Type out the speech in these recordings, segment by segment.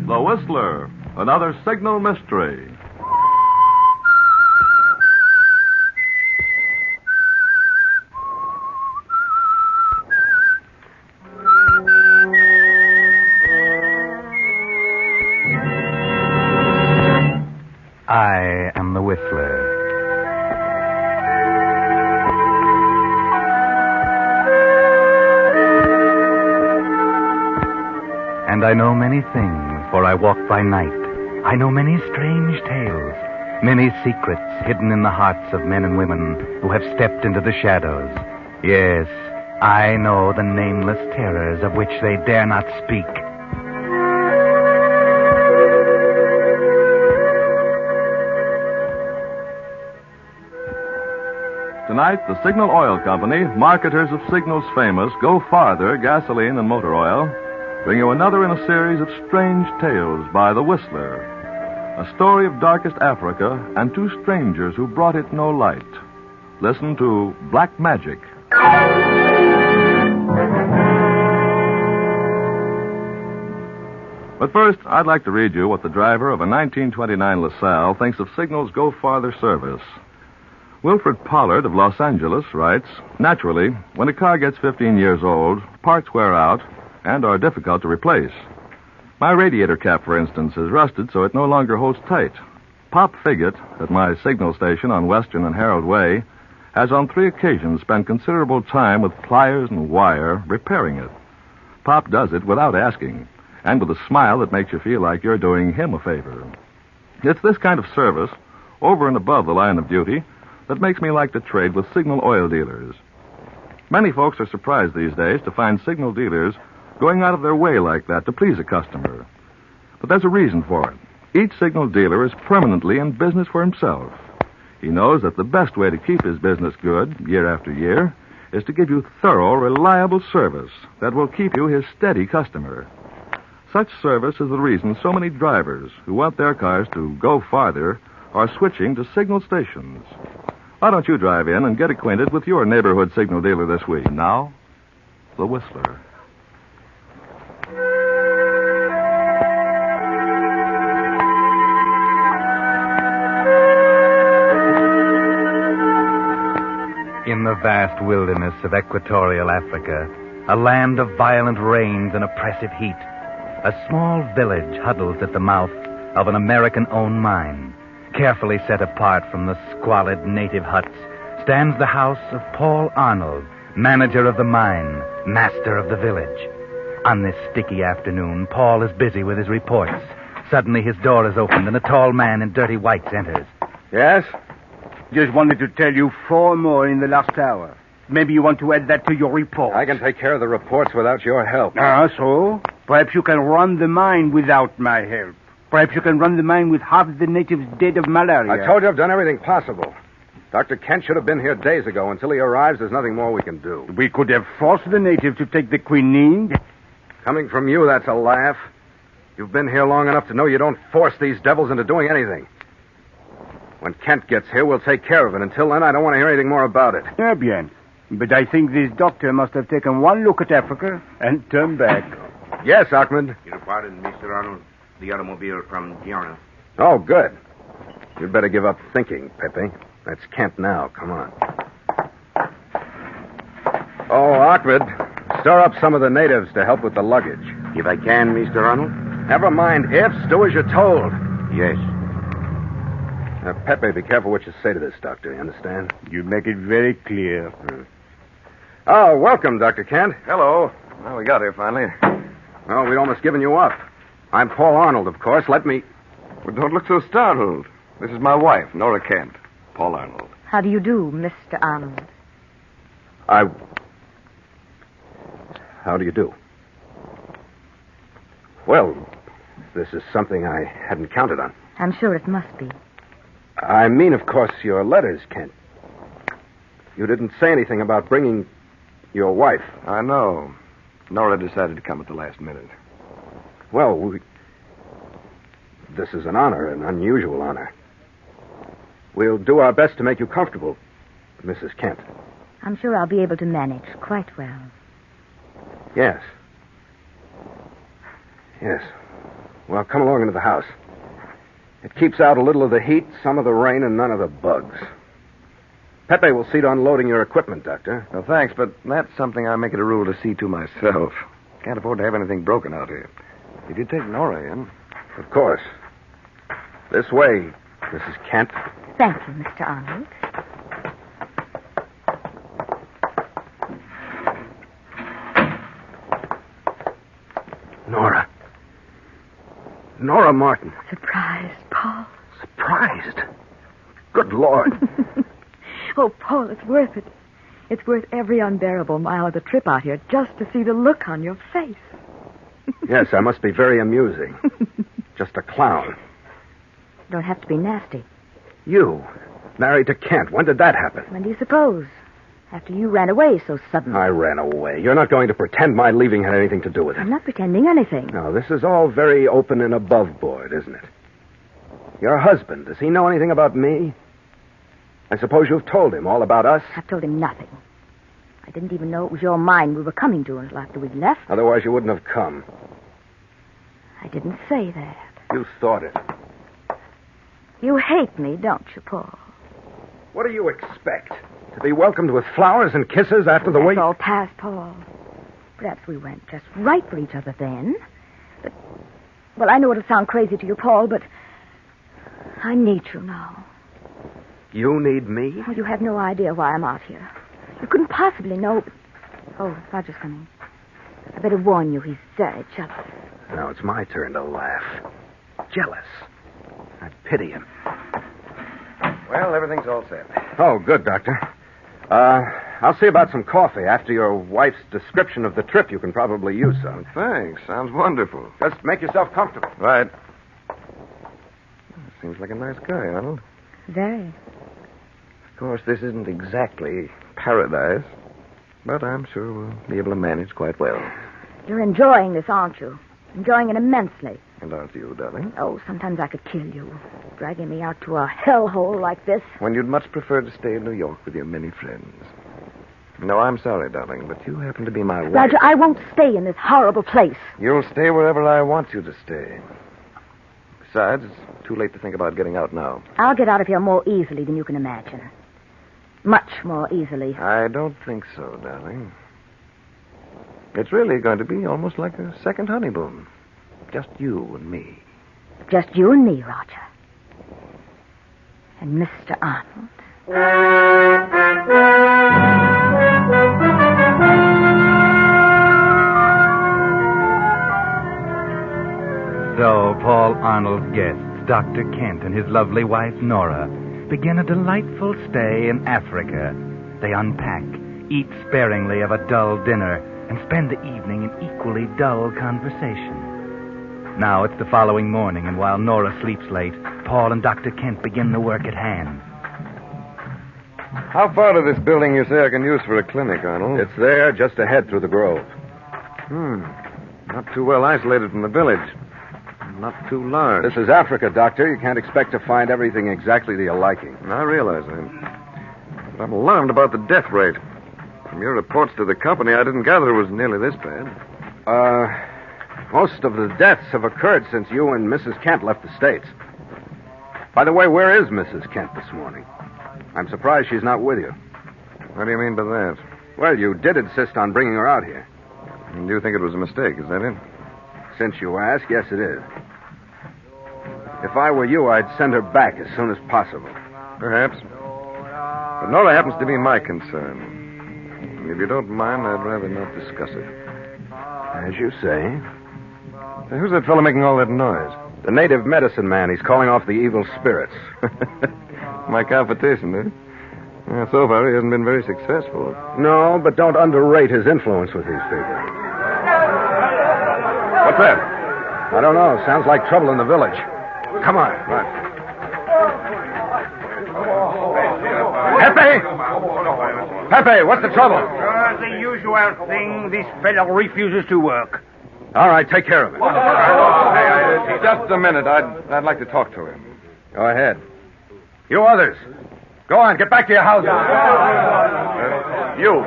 The Whistler, another signal mystery. I am the Whistler. And I know many things, for I walk by night. I know many strange tales, many secrets hidden in the hearts of men and women who have stepped into the shadows. Yes, I know the nameless terrors of which they dare not speak. Tonight, the Signal Oil Company, marketers of Signal's famous Go Farther gasoline and motor oil, bring you another in a series of strange tales by The Whistler. A story of darkest Africa and two strangers who brought it no light. Listen to Black Magic. But first, I'd like to read you what the driver of a 1929 LaSalle thinks of Signal's Go Farther service. Wilfred Pollard of Los Angeles writes, naturally, when a car gets 15 years old, parts wear out and are difficult to replace. My radiator cap, for instance, is rusted so it no longer holds tight. Pop Figgett, at my signal station on Western and Harold Way, has on 3 occasions spent considerable time with pliers and wire repairing it. Pop does it without asking, and with a smile that makes you feel like you're doing him a favor. It's this kind of service, over and above the line of duty, that makes me like to trade with Signal oil dealers. Many folks are surprised these days to find Signal dealers going out of their way like that to please a customer. But there's a reason for it. Each Signal dealer is permanently in business for himself. He knows that the best way to keep his business good, year after year, is to give you thorough, reliable service that will keep you his steady customer. Such service is the reason so many drivers who want their cars to go farther are switching to Signal stations. Why don't you drive in and get acquainted with your neighborhood Signal dealer this week? Now, The Whistler. In the vast wilderness of equatorial Africa, a land of violent rains and oppressive heat, a small village huddles at the mouth of an American-owned mine. Carefully set apart from the squalid native huts stands the house of Paul Arnold, manager of the mine, master of the village. On this sticky afternoon, Paul is busy with his reports. Suddenly his door is opened and a tall man in dirty whites enters. Yes? Just wanted to tell you 4 more in the last hour. Maybe you want to add that to your report. I can take care of the reports without your help. Ah, so? Perhaps you can run the mine without my help. Perhaps you can run the mine with half the natives dead of malaria. I told you I've done everything possible. Dr. Kent should have been here days ago. Until he arrives, there's nothing more we can do. We could have forced the native to take the quinine. Coming from you, that's a laugh. You've been here long enough to know you don't force these devils into doing anything. When Kent gets here, we'll take care of it. Until then, I don't want to hear anything more about it. Eh bien. But I think this doctor must have taken one look at Africa and turned back. Yes, Ahmed. Your pardon, Mr. Arnold. The automobile from Giorno. Oh, good. You'd better give up thinking, Pepe. That's Kent now. Come on. Oh, Ahmed, stir up some of the natives to help with the luggage. If I can, Mr. Arnold? Never mind ifs. Do as you're told. Yes. Now, Pepe, be careful what you say to this doctor. You understand? You make it very clear. Oh, welcome, Dr. Kent. Hello. Well, we got here finally. Well, we'd almost given you up. I'm Paul Arnold, of course. Let me... Well, don't look so startled. This is my wife, Nora Kent. Paul Arnold. How do you do, Mr. Arnold? How do you do? Well, this is something I hadn't counted on. I'm sure it must be. I mean, of course, your letters, Kent. You didn't say anything about bringing your wife. I know. Nora decided to come at the last minute. Well, this is an honor, an unusual honor. We'll do our best to make you comfortable, Mrs. Kent. I'm sure I'll be able to manage quite well. Yes. Yes. Well, come along into the house. It keeps out a little of the heat, some of the rain, and none of the bugs. Pepe will see to unloading your equipment, Doctor. Well, thanks, but that's something I make it a rule to see to myself. Can't afford to have anything broken out here. Did you take Nora in? Of course. This way, Mrs. Kent. Thank you, Mr. Arnold. Nora. Nora Martin. Surprised, Paul. Surprised? Good Lord. Oh, Paul, it's worth it. It's worth every unbearable mile of the trip out here just to see the look on your face. Yes, I must be very amusing. Just a clown. Don't have to be nasty. You, married to Kent. When did that happen? When do you suppose? After you ran away so suddenly. I ran away. You're not going to pretend my leaving had anything to do with it. I'm not pretending anything. No, this is all very open and above board, isn't it? Your husband, does he know anything about me? I suppose you've told him all about us? I've told him nothing. I didn't even know it was your mine we were coming to until after we'd left. Otherwise you wouldn't have come. I didn't say that. You thought it. You hate me, don't you, Paul? What do you expect? To be welcomed with flowers and kisses after the way... That's all past, Paul. Perhaps we weren't just right for each other then. But, well, I know it'll sound crazy to you, Paul, but I need you now. You need me? Well, you have no idea why I'm out here. You couldn't possibly know. But... Oh, Roger's coming. I better warn you, he's very jealous. Now it's my turn to laugh. Jealous. I pity him. Well, everything's all set. Oh, good, Doctor. I'll see about some coffee. After your wife's description of the trip, you can probably use some. Thanks. Sounds wonderful. Just make yourself comfortable. Right. Seems like a nice guy, Arnold. Very. Of course, this isn't exactly paradise, but I'm sure we'll be able to manage quite well. You're enjoying this, aren't you? Enjoying it immensely. And aren't you, darling? Oh, sometimes I could kill you. Dragging me out to a hellhole like this. When you'd much prefer to stay in New York with your many friends. No, I'm sorry, darling, but you happen to be my wife. Roger, I won't stay in this horrible place. You'll stay wherever I want you to stay. Besides, it's too late to think about getting out now. I'll get out of here more easily than you can imagine. Much more easily. I don't think so, darling. It's really going to be almost like a second honeymoon. Just you and me. Just you and me, Roger. And Mr. Arnold. So Paul Arnold's guests, Dr. Kent and his lovely wife, Nora, begin a delightful stay in Africa. They unpack, eat sparingly of a dull dinner, and spend the evening in equally dull conversation. Now it's the following morning, and while Nora sleeps late, Paul and Dr. Kent begin the work at hand. How far to this building you say I can use for a clinic, Arnold? It's there, just ahead through the grove. Not too well isolated from the village. Not too large. This is Africa, Doctor. You can't expect to find everything exactly to your liking. I realize that. But I'm alarmed about the death rate. From your reports to the company, I didn't gather it was nearly this bad. Most of the deaths have occurred since you and Mrs. Kent left the States. By the way, where is Mrs. Kent this morning? I'm surprised she's not with you. What do you mean by that? Well, you did insist on bringing her out here. And you think it was a mistake, is that it? Since you ask, yes, it is. If I were you, I'd send her back as soon as possible. Perhaps. But Nora happens to be my concern. If you don't mind, I'd rather not discuss it. As you say. Hey, who's that fellow making all that noise? The native medicine man. He's calling off the evil spirits. My competition, eh? Yeah, so far, he hasn't been very successful. No, but don't underrate his influence with these people. What's that? I don't know. Sounds like trouble in the village. Come on. Right. Pepe, what's the trouble? The usual thing. This fellow refuses to work. All right, take care of it. Just a minute. I'd like to talk to him. Go ahead. You others, go on. Get back to your houses. You.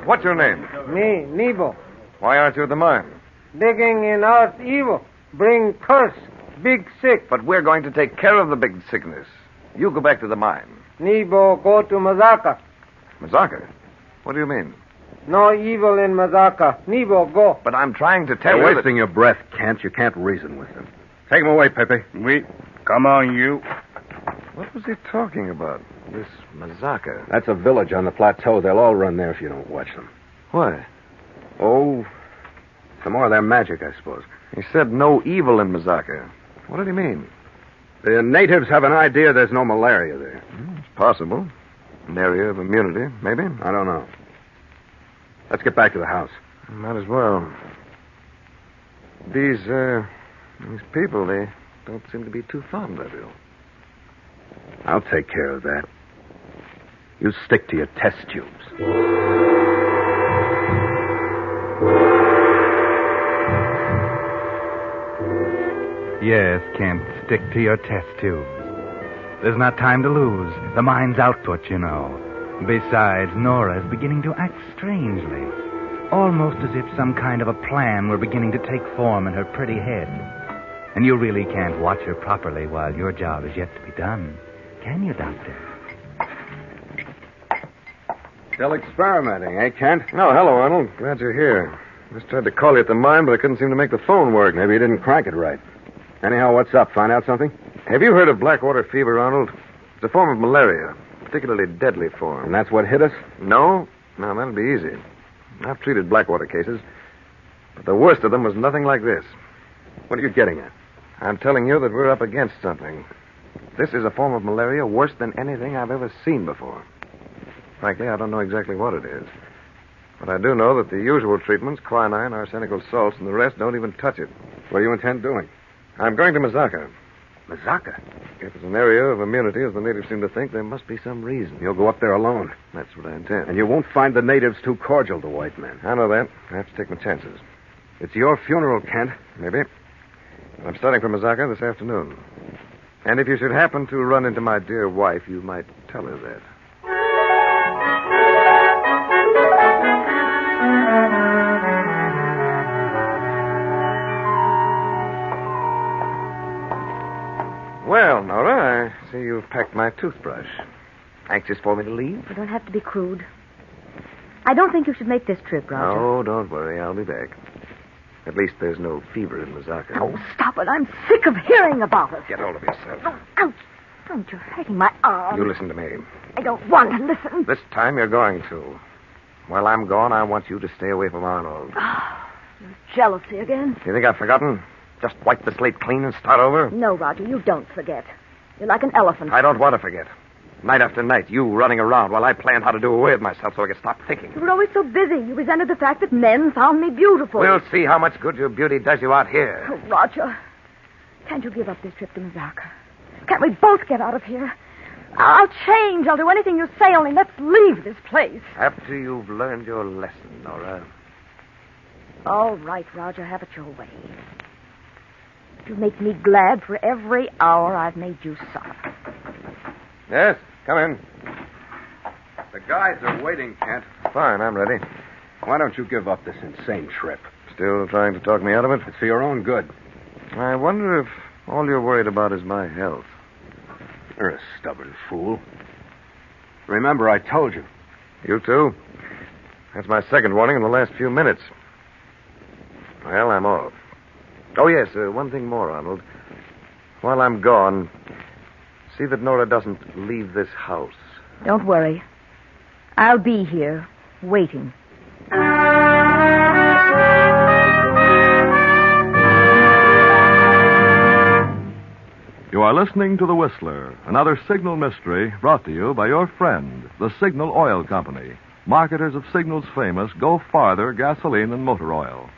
What's your name? Me, Nebo. Why aren't you at the mine? Digging in earth evil. Bring curse. Big sick. But we're going to take care of the big sickness. You go back to the mine. Nebo go to Mazaka. Mazaka? What do you mean? No evil in Mazaka. Nebo go. But I'm trying to tell You're you wasting your breath, Kent. You can't reason with them. Take him away, Pepe. Come on, you. What was he talking about? This Mazaka. That's a village on the plateau. They'll all run there if you don't watch them. Why? Oh, some more of their magic, I suppose. He said no evil in Mazaka. What did he mean? The natives have an idea there's no malaria there. It's possible. An area of immunity, maybe. I don't know. Let's get back to the house. Might as well. These people, they don't seem to be too fond of you. I'll take care of that. You stick to your test tubes. Yes, Kent, stick to your test tubes. There's not time to lose. The mine's output, you know. Besides, Nora is beginning to act strangely. Almost as if some kind of a plan were beginning to take form in her pretty head. And you really can't watch her properly while your job is yet to be done. Can you, Doctor? Still experimenting, eh, Kent? Oh, hello, Arnold. Glad you're here. Just tried to call you at the mine, but I couldn't seem to make the phone work. Maybe you didn't crank it right. Anyhow, what's up? Find out something? Have you heard of blackwater fever, Arnold? It's a form of malaria, a particularly deadly form. And that's what hit us? No, that'll be easy. I've treated blackwater cases, but the worst of them was nothing like this. What are you getting at? I'm telling you that we're up against something. This is a form of malaria worse than anything I've ever seen before. Frankly, I don't know exactly what it is. But I do know that the usual treatments, quinine, arsenical salts, and the rest don't even touch it. What do you intend doing? I'm going to Mazaka. Mazaka? If it's an area of immunity, as the natives seem to think, there must be some reason. You'll go up there alone. That's what I intend. And you won't find the natives too cordial to white men. I know that. I have to take my chances. It's your funeral, Kent. Maybe. I'm starting from Mazaka this afternoon. And if you should happen to run into my dear wife, you might tell her that. Well, Nora, I see you've packed my toothbrush. Anxious for me to leave? You don't have to be crude. I don't think you should make this trip, Roger. Oh, don't worry. I'll be back. At least there's no fever in Mazaka. Oh, stop it. I'm sick of hearing about it. Get hold of yourself. Oh, ouch. Don't, you're hurting my arm. You listen to me. I don't want to listen. This time you're going to. While I'm gone, I want you to stay away from Arnold. Jealousy again? You think I've forgotten? Just wipe the slate clean and start over? No, Roger, you don't forget. You're like an elephant. I don't want to forget. Night after night, you running around while I planned how to do away with myself so I could stop thinking. You were always so busy. You resented the fact that men found me beautiful. We'll see how much good your beauty does you out here. Oh, Roger, can't you give up this trip to Mazaka? Can't we both get out of here? I'll change. I'll do anything you say, only let's leave this place. After you've learned your lesson, Nora. All right, Roger, have it your way. You make me glad for every hour I've made you suffer. Yes, come in. The guides are waiting, Kent. Fine, I'm ready. Why don't you give up this insane trip? Still trying to talk me out of it? It's for your own good. I wonder if all you're worried about is my health. You're a stubborn fool. Remember, I told you. You too? That's my second warning in the last few minutes. Well, I'm off. Oh, yes, one thing more, Arnold. While I'm gone, see that Nora doesn't leave this house. Don't worry. I'll be here, waiting. You are listening to The Whistler, another Signal mystery brought to you by your friend, the Signal Oil Company, marketers of Signal's famous Go Farther gasoline and motor oil.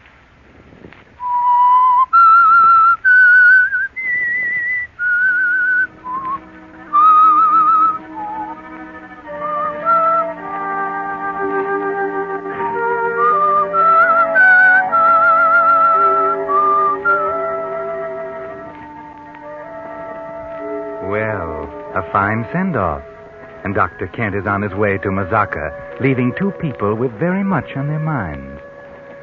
A fine send-off. And Dr. Kent is on his way to Mazaka, leaving two people with very much on their minds.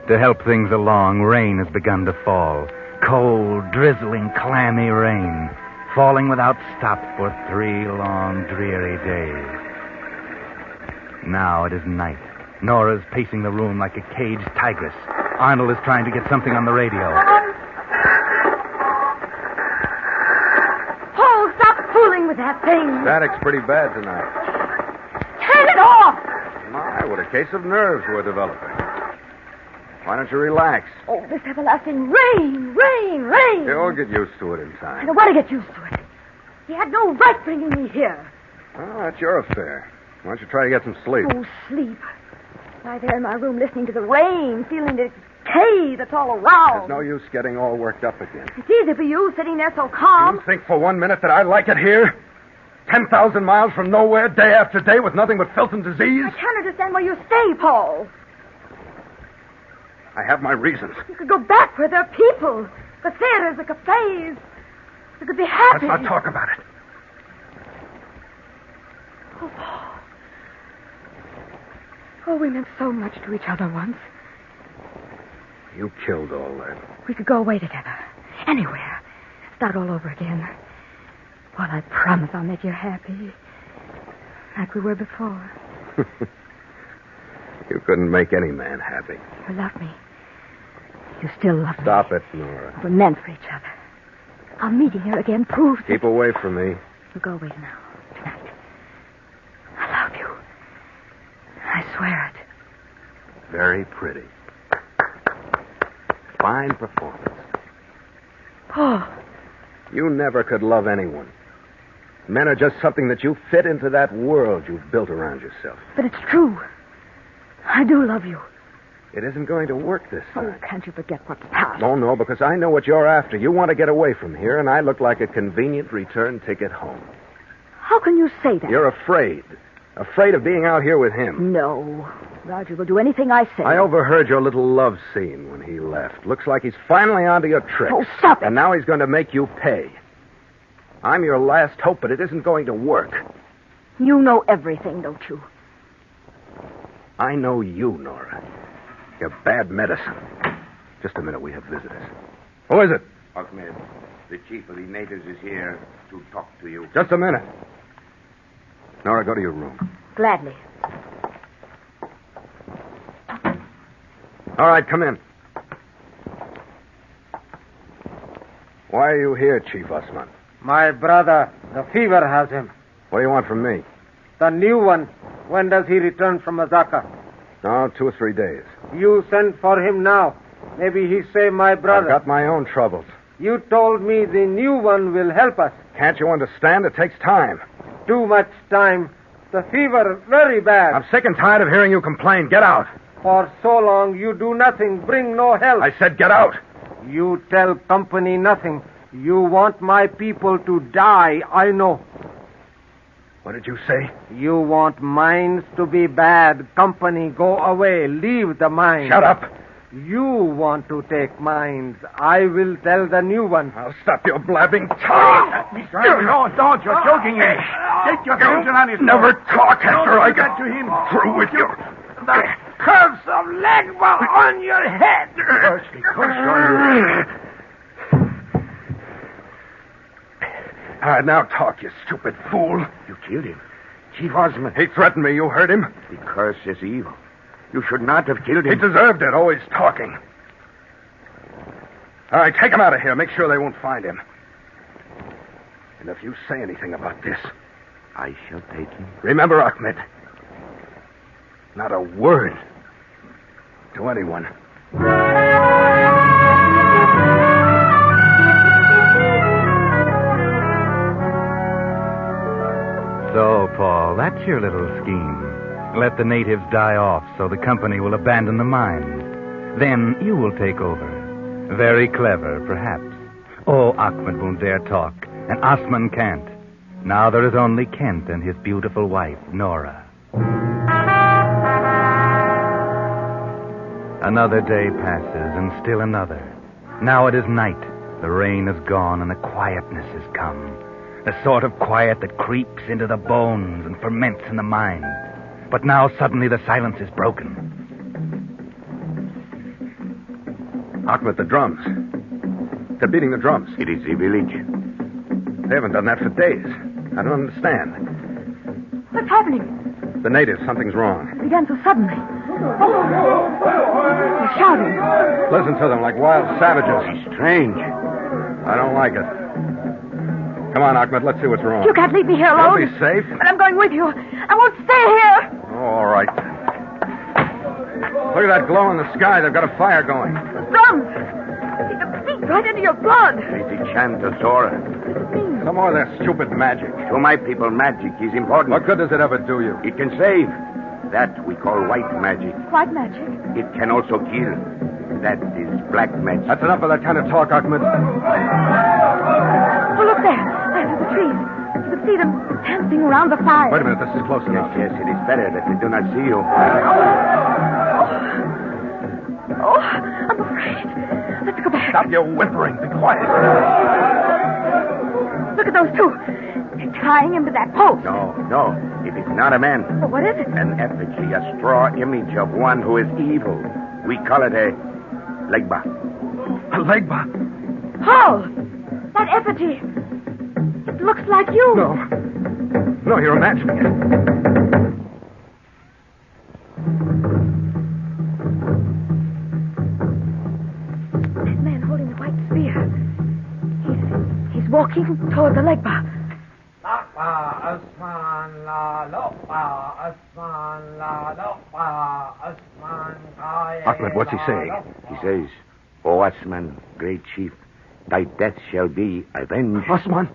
To help things along, rain has begun to fall. Cold, drizzling, clammy rain, falling without stop for 3 long, dreary days. Now it is night. Nora's pacing the room like a caged tigress. Arnold is trying to get something on the radio. Paul, stop fooling with that thing. Static's pretty bad tonight. Turn it off. My, what a case of nerves we're developing. Why don't you relax? Oh, this everlasting rain. You'll get used to it in time. I don't want to get used to it. He had no right bringing me here. Well, that's your affair. Why don't you try to get some sleep? Oh, sleep. Lie there in my room listening to the rain, feeling the decay that's all around. There's no use getting all worked up again. It's easy for you sitting there so calm. You think for 1 minute that I like it here? 10,000 miles from nowhere, day after day, with nothing but filth and disease? I can't understand why you stay, Paul. I have my reasons. You could go back where there are people. The theaters, the cafes. You could be happy. Let's not talk about it. Oh, Paul. Oh, we meant so much to each other once. You killed all that. We could go away together. Anywhere. Start all over again. Well, I promise I'll make you happy. Like we were before. You couldn't make any man happy. You love me. You still love me. Stop it, Nora. We're meant for each other. Our meeting here again proves Keep away from me. We'll go away now. Tonight. I love you. I swear it. Very pretty. Fine performance. Paul. You never could love anyone. Men are just something that you fit into that world you've built around yourself. But it's true. I do love you. It isn't going to work this time. Oh, can't you forget what's past? Oh, no, because I know what you're after. You want to get away from here, and I look like a convenient return ticket home. How can you say that? You're afraid. Afraid of being out here with him. No. Roger will do anything I say. I overheard your little love scene when he left. Looks like he's finally onto your tricks. Oh, stop it. And now he's going to make you pay. I'm your last hope, but it isn't going to work. You know everything, don't you? I know you, Nora. You're bad medicine. Just a minute, we have visitors. Who is it? Ahmed, the chief of the natives is here to talk to you. Just a minute. Nora, go to your room. Gladly. All right, come in. Why are you here, Chief Usman? My brother, the fever has him. What do you want from me? The new one. When does he return from Azaka? Oh, 2 or 3 days. You send for him now. Maybe he save my brother. I've got my own troubles. You told me the new one will help us. Can't you understand? It takes time. Too much time. The fever very bad. I'm sick and tired of hearing you complain. Get out. For so long you do nothing, bring no help. I said get out. You tell company nothing. You want my people to die, I know. What did you say? You want mines to be bad. Company, go away. Leave the mines. Shut up. You want to take mines. I will tell the new one. I'll stop your blabbing tongue. No, don't. You're choking him. Take your hands on his Never talk after I get to him. through with you. The curse of Legba on your head. Curse on your head. All right, now talk, you stupid fool. You killed him. Chief Osman. He threatened me. You heard him? The curse is evil. You should not have killed He him. deserved it, always talking. All right, take him out of here. Make sure they won't find him. And if you say anything about this, I shall take him. remember, Ahmed, not a word to anyone. So, Paul, that's your little scheme. Let the natives die off so the company will abandon the mines. Then you will take over. Very clever, perhaps. Oh, Ahmed won't dare talk, and Osman can't. Now there is only Kent and his beautiful wife, Nora. Another day passes, and still another. Now it is night. The rain is gone, and a quietness has come. The sort of quiet that creeps into the bones and ferments in the mind. But now suddenly the silence is broken. Ahmed, the drums. They're beating the drums. It is the village. They haven't done that for days. I don't understand. What's happening? The natives, something's wrong. It began so suddenly. They're shouting. Listen to them like wild savages. It's strange. I don't like it. Come on, Ahmed, let's see what's wrong. You can't leave me here alone. You'll be safe. But I'm going with you. I won't stay here. Oh, all right. Look at that glow in the sky. They've got a fire going. Drums. They can seep right into your blood. It's the chant of Zora. Some more of their stupid magic. To my people, magic is important. What good does it ever do you? It can save. That we call white magic. White magic. It can also kill. That is black magic. That's enough of that kind of talk, Ahmed. Oh, look there. There through the trees. You can see them dancing around the fire. Wait a minute, this is close enough. Yes, it is better that they do not see you. Oh, I'm afraid. Let's go back. Stop your whimpering. Be quiet. Look at those two. They're tying him to that post. No. It is not a man. Well, what is it? An effigy, a straw image of one who is evil. We call it a legba. A legba? Paul! That effigy. It looks like you. No, you're imagining it. That man holding the white spear. He's walking toward the legba. Ahmed, what's he saying? He says, O Asman, great chief, thy death shall be avenged. Osman.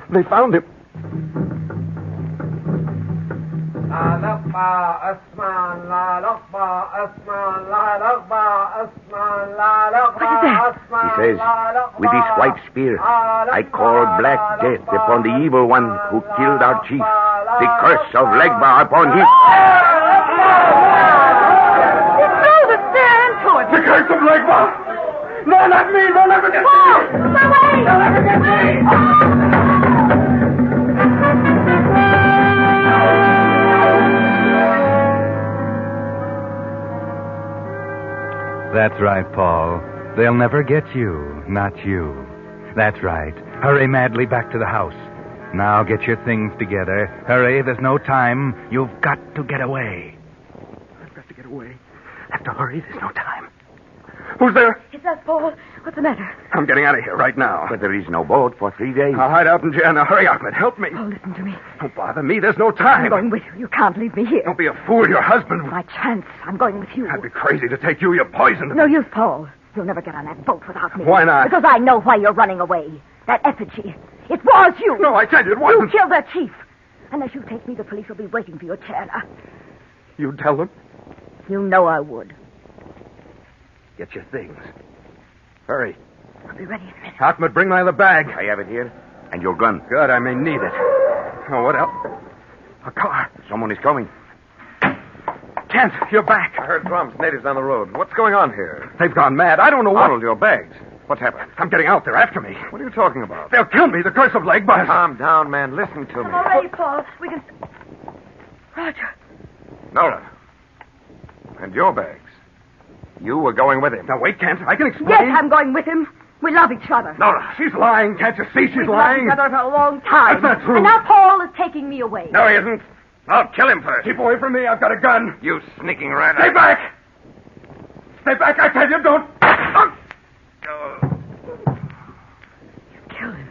They found him. He says, with this white spear, I call black death upon the evil one who killed our chief. The curse of Legba upon him. He threw the spear into it. The curse of Legba! No, not me! They'll never get me! Away! They'll never get me! That's right, Paul. They'll never get you, not you. That's right. Hurry madly back to the house. Now get your things together. Hurry, there's no time. You've got to get away. I've got to get away. I have to hurry. There's no time. Who's there? It's us, Paul. What's the matter? I'm getting out of here right now. But there is no boat for 3 days. I'll hide out in jail. Now hurry, Ahmed. Help me. Oh, listen to me. Don't bother me. There's no I'm time. going with you. You can't leave me here. Don't be a fool. Your husband... My chance. I'm going with you. I'd be crazy to take you. You're poisoned. No use, Paul. You'll never get on that boat without me. Why not? Because I know why you're running away. That effigy. It was you. No, I tell you, it You wasn't. killed their chief. Unless you take me, the police will be waiting for your chair now. You tell them. You know I would. Get your things. Hurry. I'll be ready in a minute. Ahmed, bring my other bag. I have it here. And your gun. Good, I may need it. Oh, what else? A car. Someone is coming. Kent, you're back. I heard drums, natives on the road. What's going on here? They've gone mad. I don't know what... Arnold, your bags. What's happened? I'm getting out. They're after me. What are you talking about? They'll kill me. The curse of Legba. Calm down, man. Listen to me. I'm all ready, Paul. We can... Roger. Nora. And your bags. You were going with him. Now, wait, Kent. I can explain. Yes, I'm going with him. We love each other. Nora, she's lying. Can't you see she's We've lying? loved each other for a long time. That's not true. And now Paul is taking me away. No, he isn't. I'll kill him first. Keep away from me. I've got a gun. You sneaking rat. Stay back. Stay back, I tell you. Don't. Kill him.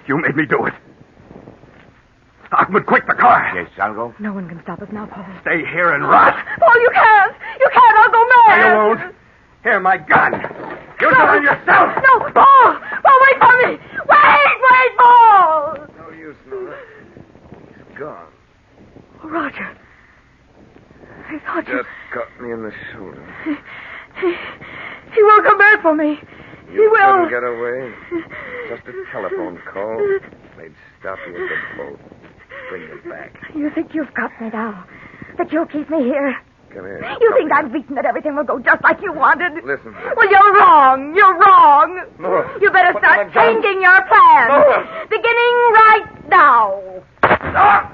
You made me do it. Ahmed, quick, the car. Yes, I'll go. No one can stop us now, Paul. Stay here and rot. Paul, you can't. You can't. I'll go mad. No, you won't. Here, my gun. You do it on yourself. No, Paul. Paul, wait for me. Wait, Paul. No use, Nora. He's gone. Oh, Roger. I thought you... Just caught me in the shoulder. He will come back for me. He will. Couldn't get away. Just a telephone call. They'd stop you at the boat. Bring you back. You think you've got me now? That you'll keep me here? Come here. You think I'm beaten that everything will go just like you wanted? Listen. Well, you're wrong. You're wrong. Nora, You better put start down the gun. changing your plans. Nora. Beginning right now. Ah!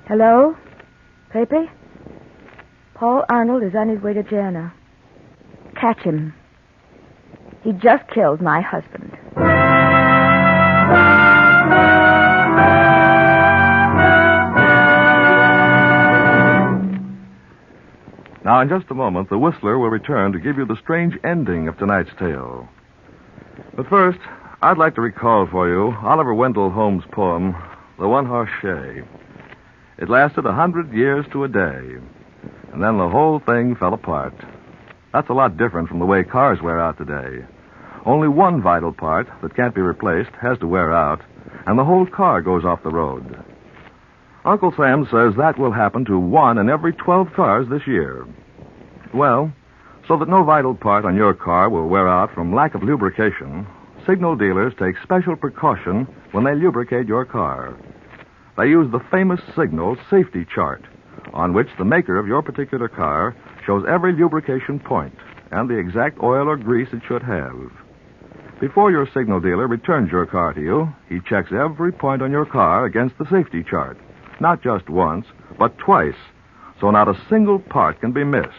Hello? Pepe? Paul Arnold is on his way to Jana. Catch him. He just killed my husband. Now, in just a moment, the Whistler will return to give you the strange ending of tonight's tale. But first, I'd like to recall for you Oliver Wendell Holmes' poem, The One-Horse Shay. It lasted 100 years to a day, and then the whole thing fell apart. That's a lot different from the way cars wear out today. Only one vital part that can't be replaced has to wear out, and the whole car goes off the road. Uncle Sam says that will happen to 1 in every 12 cars this year. Well, so that no vital part on your car will wear out from lack of lubrication, signal dealers take special precaution when they lubricate your car. They use the famous Signal safety chart, on which the maker of your particular car shows every lubrication point and the exact oil or grease it should have. Before your signal dealer returns your car to you, he checks every point on your car against the safety chart. Not just once, but twice, so not a single part can be missed.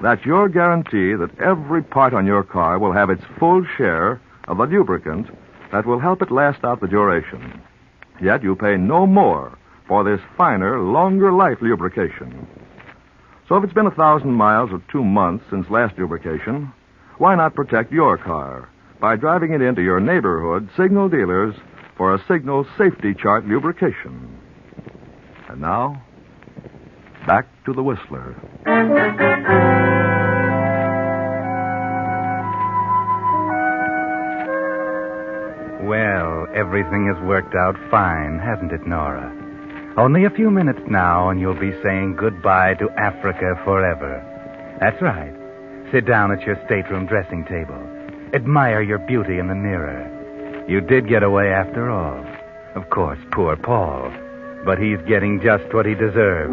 That's your guarantee that every part on your car will have its full share of the lubricant that will help it last out the duration. Yet you pay no more for this finer, longer life lubrication. So if it's been 1,000 miles or 2 months since last lubrication, why not protect your car by driving it into your neighborhood signal dealers for a Signal safety chart lubrication? And now, back to the Whistler. Well, everything has worked out fine, hasn't it, Nora? Only a few minutes now, and you'll be saying goodbye to Africa forever. That's right. Sit down at your stateroom dressing table. Admire your beauty in the mirror. You did get away after all. Of course, poor Paul. But he's getting just what he deserves.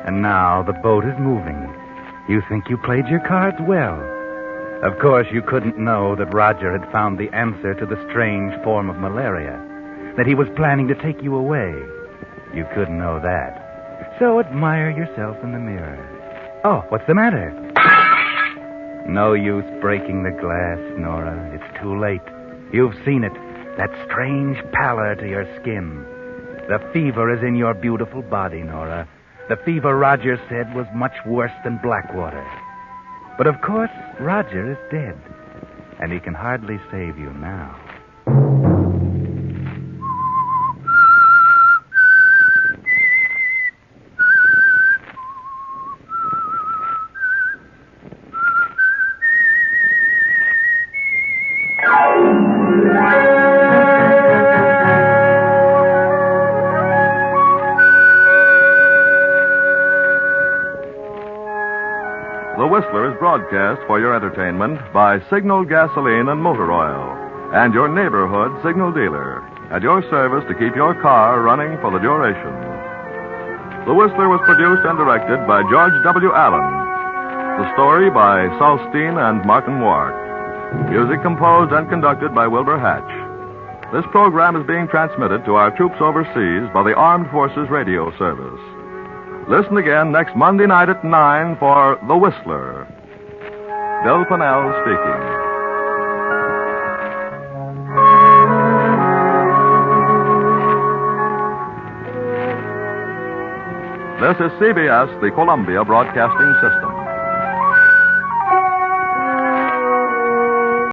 And now the boat is moving. You think you played your cards well. Of course, you couldn't know that Roger had found the answer to the strange form of malaria, that he was planning to take you away. You couldn't know that. So admire yourself in the mirror. Oh, what's the matter? No use breaking the glass, Nora. It's too late. You've seen it. That strange pallor to your skin. The fever is in your beautiful body, Nora. The fever Roger said was much worse than Blackwater. But of course, Roger is dead. And he can hardly save you now. The Whistler is broadcast for your entertainment by Signal Gasoline and Motor Oil and your neighborhood signal dealer at your service to keep your car running for the duration. The Whistler was produced and directed by George W. Allen. The story by Salstein and Martin Wark. Music composed and conducted by Wilbur Hatch. This program is being transmitted to our troops overseas by the Armed Forces Radio Service. Listen again next Monday night at 9 for The Whistler. Bill Pennell speaking. This is CBS, the Columbia Broadcasting System.